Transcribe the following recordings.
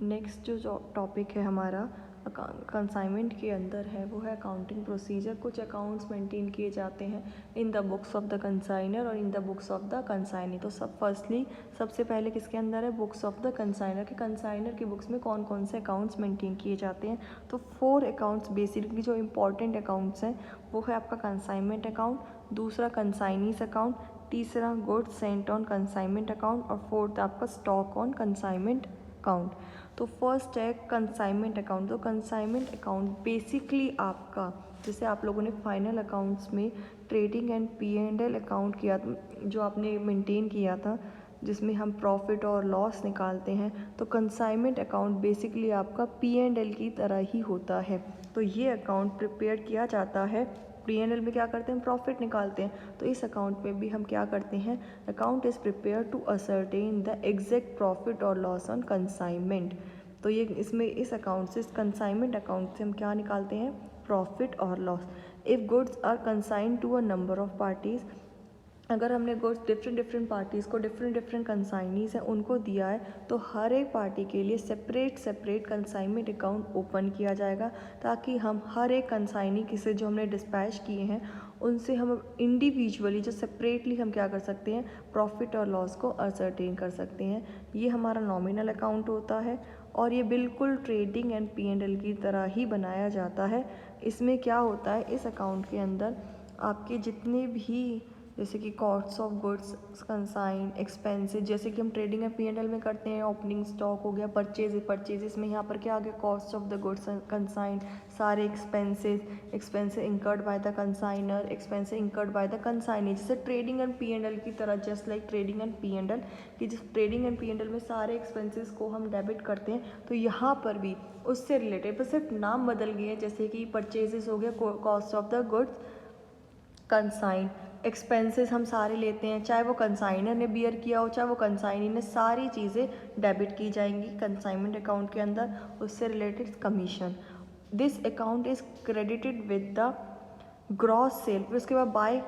Next जो topic है हमारा कंसाइनमेंट के अंदर है वो है अकाउंटिंग प्रोसीजर। कुछ अकाउंट्स मेंटेन किए जाते हैं in the books of the consignor और in the books of the consignee. तो सबसे पहले किसके अंदर है, बुक्स ऑफ द कंसाइनर के। कंसाइनर की बुक्स में कौन कौन से अकाउंट्स मेंटेन किए जाते हैं, तो 4 अकाउंट्स बेसिकली जो इंपॉर्टेंट अकाउंट्स हैं वो है आपका कंसाइनमेंट अकाउंट, दूसरा कंसाइनीज अकाउंट, तीसरा goods sent on consignment account और फोर्थ आपका स्टॉक ऑन कंसाइनमेंट अकाउंट। तो फर्स्ट है कंसाइनमेंट अकाउंट। तो कंसाइनमेंट अकाउंट बेसिकली आपका, जैसे आप लोगों ने फाइनल अकाउंट्स में ट्रेडिंग एंड P&L अकाउंट किया जो आपने मेंटेन किया था जिसमें हम प्रॉफिट और लॉस निकालते हैं, तो कंसाइनमेंट अकाउंट बेसिकली आपका P&L की तरह ही होता है। तो ये अकाउंट प्रिपेयर किया जाता है, P&L में क्या करते हैं, प्रॉफिट निकालते हैं, तो इस अकाउंट में भी हम क्या करते हैं, account is prepare to ascertain the exact profit और लॉस ऑन कंसाइनमेंट। तो ये इसमें इस अकाउंट से, इस कंसाइनमेंट अकाउंट से हम क्या निकालते हैं, प्रॉफिट और loss. If goods are consign to a number of parties, अगर हमने गुड्स डिफरेंट पार्टीज़ को, डिफरेंट कंसाइनीज हैं उनको दिया है, तो हर एक पार्टी के लिए सेपरेट कंसाइनमेंट अकाउंट ओपन किया जाएगा, ताकि हम हर एक कंसाइनी किसे जो हमने डिस्पैच किए हैं उनसे हम इंडिविजुअली जो सेपरेटली हम क्या कर सकते हैं, प्रॉफिट और लॉस को असरटेन कर सकते हैं। ये हमारा नॉमिनल अकाउंट होता है और ये बिल्कुल ट्रेडिंग एंड P&L की तरह ही बनाया जाता है। इसमें क्या होता है, इस अकाउंट के अंदर आपके जितने भी, जैसे कि cost of goods, consign, expenses, जैसे कि हम ट्रेडिंग एंड P&L में करते हैं, ओपनिंग स्टॉक हो गया, परचेज में यहाँ पर क्या आ गया, cost of the goods consign, सारे expenses incurred by the consignor, expenses incurred by the consignee, जैसे ट्रेडिंग एंड P&L की तरह, just like trading and P&L कि जिस ट्रेडिंग एंड P&L में सारे एक्सपेंसेस को हम डेबिट करते हैं, तो यहाँ पर भी उससे रिलेटेड, बस सिर्फ नाम बदल गए हैं, जैसे कि परचेजेस हो गया, cost of the goods consign, expenses हम सारे लेते हैं, चाहे वो कंसाइनर ने बियर किया हो चाहे वो कंसाइनी ने, सारी चीज़ें डेबिट की जाएंगी कंसाइनमेंट अकाउंट के अंदर, उससे related commission. This account is credited with the gross sale. फिर उसके बाद बाय,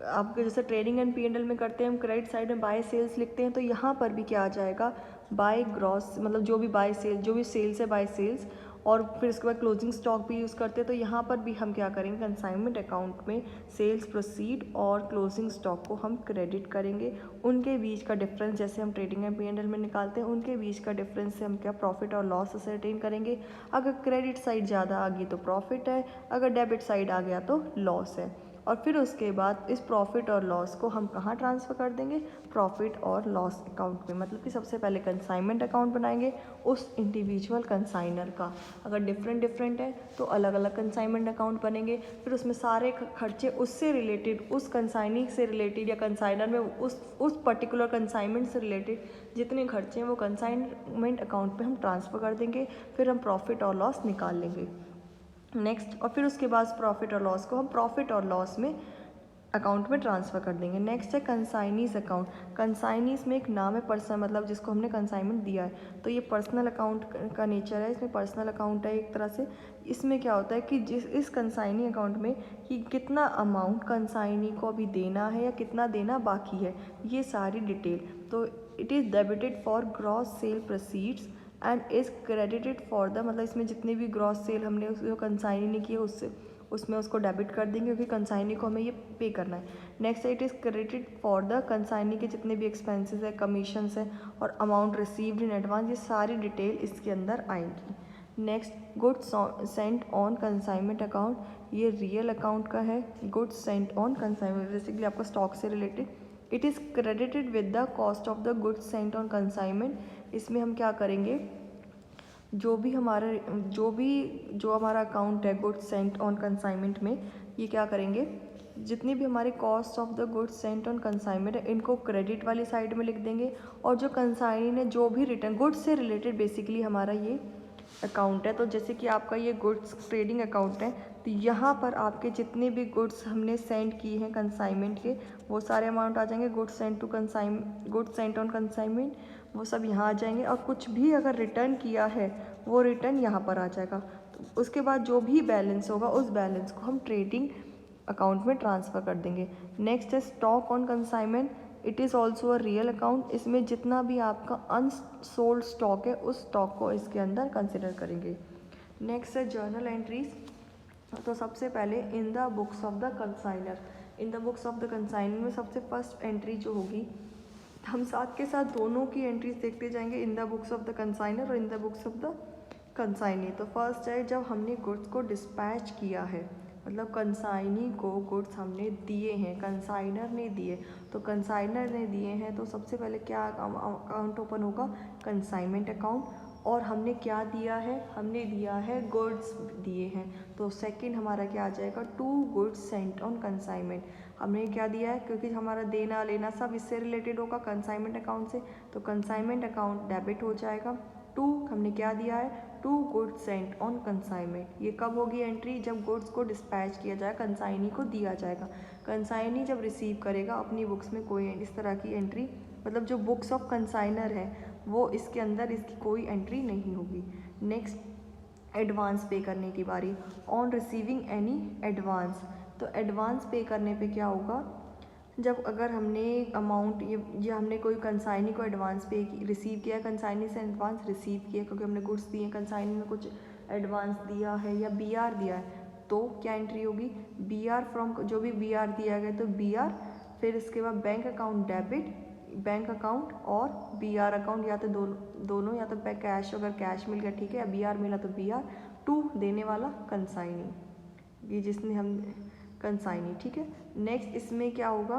आपके जैसे ट्रेडिंग एंड P&L में करते हैं हम, क्रेडिट साइड में बाय सेल्स लिखते हैं, तो यहाँ पर भी क्या आ जाएगा, बाय ग्रॉस, मतलब जो भी बाय सेल, जो भी सेल्स है बाय सेल्स, और फिर उसके बाद क्लोजिंग स्टॉक भी यूज़ करते हैं, तो यहाँ पर भी हम क्या करेंगे, कंसाइनमेंट अकाउंट में सेल्स प्रोसीड और क्लोजिंग स्टॉक को हम क्रेडिट करेंगे। उनके बीच का डिफरेंस, जैसे हम ट्रेडिंग एंड P&L में निकालते हैं, उनके बीच का डिफरेंस से हम क्या, प्रॉफिट और लॉस असरटेन करेंगे। अगर क्रेडिट साइड ज़्यादा आ गई तो प्रॉफिट है, अगर डेबिट साइड आ गया तो लॉस है। और फिर उसके बाद इस प्रॉफिट और लॉस को हम कहाँ ट्रांसफ़र कर देंगे, प्रॉफिट और लॉस अकाउंट में। मतलब कि सबसे पहले कंसाइनमेंट अकाउंट बनाएंगे उस इंडिविजुअल कंसाइनर का, अगर डिफरेंट है तो अलग अलग कंसाइनमेंट अकाउंट बनेंगे, फिर उसमें सारे खर्चे उससे रिलेटेड, उस कंसाइनी से रिलेटेड या कंसाइनर में उस पर्टिकुलर कंसाइनमेंट से रिलेटेड जितने खर्चे हैं वो कंसाइनमेंट अकाउंट पे हम ट्रांसफ़र कर देंगे, फिर हम प्रॉफिट और लॉस निकाल लेंगे नेक्स्ट। और फिर उसके बाद प्रॉफिट और लॉस को हम प्रॉफिट और लॉस में अकाउंट में ट्रांसफ़र कर देंगे। नेक्स्ट है कंसाइनीज अकाउंट। कंसाइनीज में एक नाम है पर्सन, मतलब जिसको हमने कंसाइनमेंट दिया है, तो ये पर्सनल अकाउंट का नेचर है, इसमें पर्सनल अकाउंट है एक तरह से। इसमें क्या होता है कि इस कंसाइनी अकाउंट में कि कितना अमाउंट कंसाइनी को अभी देना है या कितना देना बाकी है, ये सारी डिटेल। तो it is debited for gross sale proceeds and is credited for the, मतलब इसमें जितने भी ग्रॉस सेल हमने उसको कंसाइनी ने किए उसमें उसको डेबिट कर देंगे, क्योंकि कंसाइनी को हमें ये पे करना है। Next it is credited for the consignee के जितने भी एक्सपेंसेस है, कमीशंस है और अमाउंट रिसीव्ड इन एडवांस, ये सारी डिटेल इसके अंदर आएंगी। Next goods sent on consignment account, ये रियल अकाउंट का है। Goods sent on consignment basically आपका स्टॉक से related. It is credited with the cost of the goods sent on consignment. इसमें हम क्या करेंगे, जो हमारा अकाउंट है गुड्स सेंट ऑन कंसाइनमेंट में, ये क्या करेंगे, जितनी भी हमारी cost of the goods sent on consignment है इनको क्रेडिट वाली साइड में लिख देंगे, और जो कंसाइनी ने जो भी रिटर्न, गुड्स से रिलेटेड बेसिकली हमारा ये अकाउंट है। तो जैसे कि आपका ये गुड्स ट्रेडिंग अकाउंट है, तो यहाँ पर आपके जितने भी गुड्स हमने सेंड किए हैं कंसाइनमेंट के, वो सारे अमाउंट आ जाएंगे, गुड्स सेंट ऑन कंसाइनमेंट, वो सब यहाँ आ जाएंगे। और कुछ भी अगर रिटर्न किया है वो रिटर्न यहाँ पर आ जाएगा। तो उसके बाद जो भी बैलेंस होगा उस बैलेंस को हम ट्रेडिंग अकाउंट में ट्रांसफ़र कर देंगे। नेक्स्ट है stock on consignment. It is also a real account. इसमें जितना भी आपका अनसोल्ड स्टॉक है उस स्टॉक को इसके अंदर कंसिडर करेंगे। नेक्स्ट है जर्नल एंट्रीज। तो सबसे पहले in the books of the consignor, in the books of the consignor में सबसे फर्स्ट एंट्री जो होगी, हम साथ के साथ दोनों की एंट्रीज देखते जाएंगे, in the books of the consignor और in the books of the consignee. तो फर्स्ट है जब हमने गुड्स को डिस्पैच किया है, मतलब कंसाइनी को गुड्स हमने दिए हैं, कंसाइनर ने दिए, तो कंसाइनर ने दिए हैं तो सबसे पहले क्या अकाउंट ओपन होगा, कंसाइनमेंट अकाउंट। और हमने क्या दिया है, हमने दिया है गुड्स दिए हैं, तो सेकंड हमारा क्या आ जाएगा, to goods sent on consignment. हमने क्या दिया है, क्योंकि हमारा देना लेना सब इससे रिलेटेड होगा कंसाइनमेंट अकाउंट से, तो कंसाइनमेंट अकाउंट डेबिट हो जाएगा। टू हमने क्या दिया है, to goods sent on consignment. ये कब होगी एंट्री, जब गुड्स को डिस्पैच किया जाए, कंसाइनी को दिया जाएगा। कंसाइनी जब रिसीव करेगा अपनी बुक्स में कोई इस तरह की एंट्री, मतलब जो बुक्स ऑफ कंसाइनर है वो इसके अंदर इसकी कोई एंट्री नहीं होगी। नेक्स्ट एडवांस पे करने की बारी, ऑन रिसीविंग एनी एडवांस। तो एडवांस पे करने पे क्या होगा, जब अगर हमने अमाउंट ये हमने कोई कंसाइनी को एडवांस पे रिसीव किया, कंसाइनी से एडवांस रिसीव किया क्योंकि हमने गुड्स दिए, कंसाइनी में कुछ एडवांस दिया है या बीआर दिया है, तो क्या एंट्री होगी, बीआर फ्रॉम, जो भी बीआर दिया गया तो बीआर, फिर इसके बाद bank account debit, bank account और बीआर अकाउंट, या तो दोनों या तो कैश, अगर कैश मिल गया ठीक है, या बीआर मिला तो बीआर, टू देने वाला कंसाइनी, ये जिसने हम कंसाइनी, ठीक है। नेक्स्ट इसमें क्या होगा,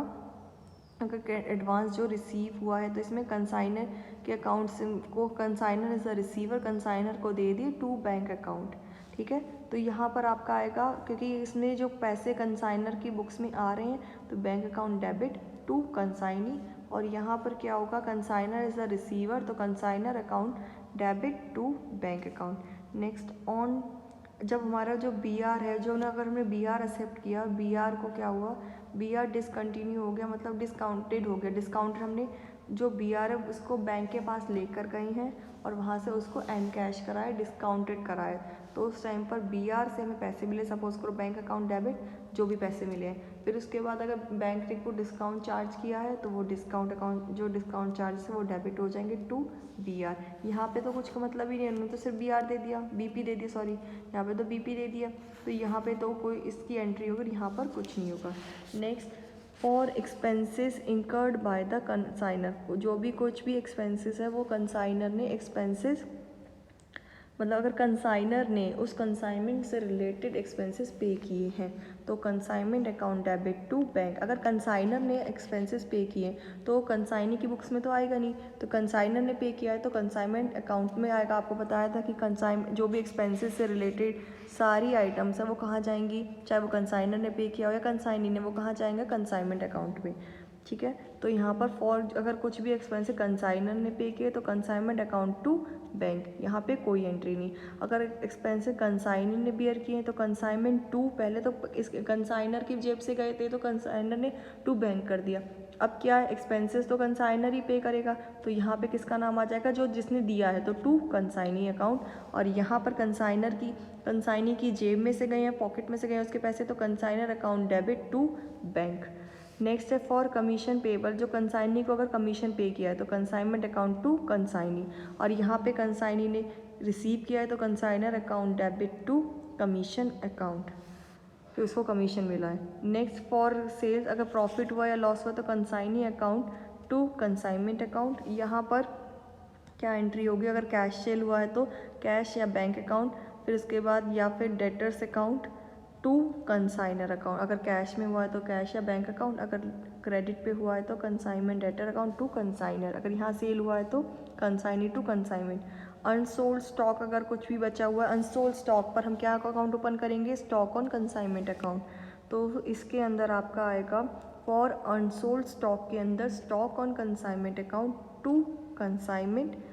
अगर एडवांस जो रिसीव हुआ है तो इसमें कंसाइनर के अकाउंट से को, consignor as a receiver consignor को दे दिए टू बैंक अकाउंट, ठीक है। तो यहाँ पर आपका आएगा, क्योंकि इसमें जो पैसे कंसाइनर की बुक्स में आ रहे हैं तो bank account debit to consignee, और यहाँ पर क्या होगा, कंसाइनर एज अ रिसीवर, तो consignor account debit to bank account. Next on, जब हमारा जो बीआर है, जो ना अगर हमने बीआर एक्सेप्ट किया, बीआर को क्या हुआ, बीआर डिसकंटिन्यू हो गया, मतलब डिस्काउंटेड हो गया, डिस्काउंट हमने जो बीआर है उसको बैंक के पास लेकर गए हैं और वहाँ से उसको एन कैश कराए, डिस्काउंटेड कराए, तो उस टाइम पर बीआर से हमें पैसे मिले, सपोज करो बैंक अकाउंट डेबिट, जो भी पैसे मिले हैं, फिर उसके बाद अगर बैंक ने को डिस्काउंट चार्ज किया है तो वो डिस्काउंट अकाउंट, जो डिस्काउंट चार्ज है वो डेबिट हो जाएंगे टू बीआर। यहाँ पे तो कुछ का मतलब ही नहीं, उन्होंने तो सिर्फ बीआर दे दिया, बीपी दे दिया, सॉरी यहाँ पे तो बीपी दे दिया, तो यहाँ पे तो कोई इसकी एंट्री होगी, यहाँ पर कुछ नहीं होगा। Next, for expenses incurred by the consignor, जो भी कुछ भी एक्सपेंसेस है वो कंसाइनर ने एक्सपेंसेस, मतलब अगर कंसाइनर ने उस कंसाइनमेंट से रिलेटेड एक्सपेंसेस पे किए हैं तो consignment account debit to bank. अगर कंसाइनर ने एक्सपेंसेस पे किए तो कंसाइनी की बुक्स में तो आएगा नहीं, तो कंसाइनर ने पे किया है तो कंसाइनमेंट अकाउंट में आएगा। आपको बताया था कि कंसाइन जो भी एक्सपेंसेस से रिलेटेड सारी आइटम्स हैं वो कहाँ जाएंगी, चाहे वो कंसाइनर ने पे किया हो या कंसाइनी ने, वो कहाँ जाएंगे, कंसाइनमेंट अकाउंट में, ठीक है। तो यहाँ पर फॉर अगर कुछ भी एक्सपेंस कंसाइनर ने पे किए तो कंसाइनमेंट अकाउंट टू बैंक, यहाँ पे कोई एंट्री नहीं। अगर एक्सपेंस कंसाइनर ने बियर किए हैं तो कंसाइनमेंट टू, पहले तो इस कंसाइनर की जेब से गए थे तो कंसाइनर ने टू बैंक कर दिया, अब क्या है, एक्सपेंसेस तो कंसाइनर ही पे करेगा, तो यहाँ पे किसका नाम आ जाएगा, जो जिसने दिया है, तो टू कंसाइनी अकाउंट। और यहाँ पर कंसाइनी की जेब में से गए हैं, पॉकेट में से गए हैं उसके पैसे, तो consignor account debit to bank. Next है फॉर कमीशन पेबल, जो कंसाइनी को अगर कमीशन पे किया है तो कंसाइनमेंट अकाउंट टू कंसाइनी, और यहाँ पे कंसाइनी ने रिसीव किया है तो consignor account debit to commission account, तो उसको कमीशन मिला है। नेक्स्ट फॉर सेल्स, अगर प्रॉफिट हुआ या लॉस हुआ तो consignee account to consignment account. यहाँ पर क्या एंट्री होगी, अगर कैश सेल हुआ है तो कैश या बैंक अकाउंट, फिर उसके बाद या फिर debtors account to consignor account, अगर कैश में हुआ है तो कैश या बैंक अकाउंट, अगर क्रेडिट पे हुआ है तो consignment debtor account to consignor, अगर यहाँ सेल हुआ है तो consignee to consignment. Unsold stock, अगर कुछ भी बचा हुआ है अनसोल्ड स्टॉक पर हम क्या अकाउंट ओपन करेंगे, स्टॉक ऑन कंसाइनमेंट अकाउंट। तो इसके अंदर आपका आएगा फॉर अनसोल्ड स्टॉक के अंदर stock on consignment account to consignment,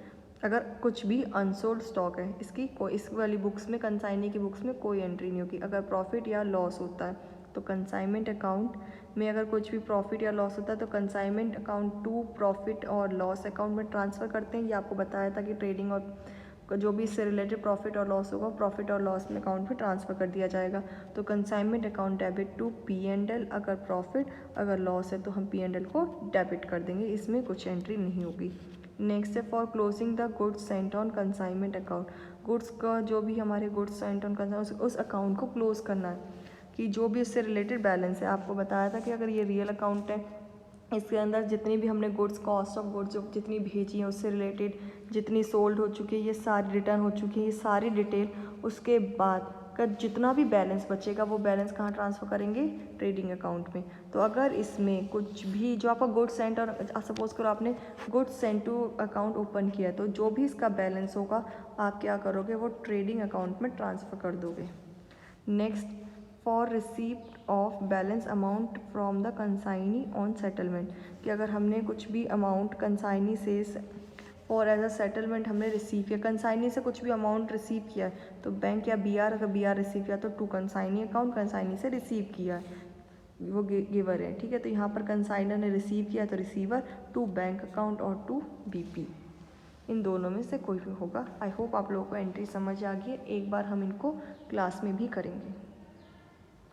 अगर कुछ भी अनसोल्ड स्टॉक है, इसकी कोई, इस वाली बुक्स में कंसाइनी की बुक्स में कोई एंट्री नहीं होगी। अगर प्रॉफिट या लॉस होता है तो कंसाइनमेंट अकाउंट में अगर कुछ भी प्रॉफिट या लॉस होता है तो कंसाइनमेंट अकाउंट टू प्रॉफिट और लॉस अकाउंट में ट्रांसफ़र करते हैं। ये आपको बताया था कि ट्रेडिंग और जो भी इससे रिलेटेड प्रॉफिट और लॉस होगा प्रॉफिट और लॉस में अकाउंट में ट्रांसफ़र कर दिया जाएगा। तो consignment account debit to P&L, अगर प्रॉफिट अगर लॉस है तो हम P&L को डेबिट कर देंगे, इसमें कुछ एंट्री नहीं होगी। नेक्स्ट है for closing the goods sent on consignment account, goods का जो भी हमारे गुड्स सेंट ऑन कंसाइनमेंट उस अकाउंट को क्लोज करना है कि जो भी उससे रिलेटेड बैलेंस है। आपको बताया था कि अगर ये रियल अकाउंट है, इसके अंदर जितनी भी हमने गुड्स कॉस्ट ऑफ गुड्स जो जितनी भेजी हैं उससे रिलेटेड जितनी सोल्ड हो चुकी है ये सारी रिटर्न हो चुकी है, ये सारी डिटेल, उसके बाद का जितना भी बैलेंस बचेगा वो बैलेंस कहाँ ट्रांसफ़र करेंगे, ट्रेडिंग अकाउंट में। तो अगर इसमें कुछ भी जो आपका गुड्स सेंट और सपोज करो आपने goods sent to account open किया है तो जो भी इसका बैलेंस होगा आप क्या करोगे, वो ट्रेडिंग अकाउंट में ट्रांसफ़र कर दोगे। Next for receipt of balance amount from the consignee on settlement, कि अगर हमने कुछ भी अमाउंट कंसाइनी से और एज अ सेटलमेंट हमने रिसीव किया, कंसाइनी से कुछ भी अमाउंट रिसीव किया है तो बैंक या BR, अगर BR रिसीव किया तो टू कंसाइनी अकाउंट, कंसाइनी से रिसीव किया है वो गिवर है, ठीक है। तो यहाँ पर कंसाइनर ने रिसीव किया तो रिसीवर, टू बैंक अकाउंट और टू BP, इन दोनों में से कोई भी होगा। आई होप आप लोगों को एंट्री समझ आ गई है, एक बार हम इनको क्लास में भी करेंगे।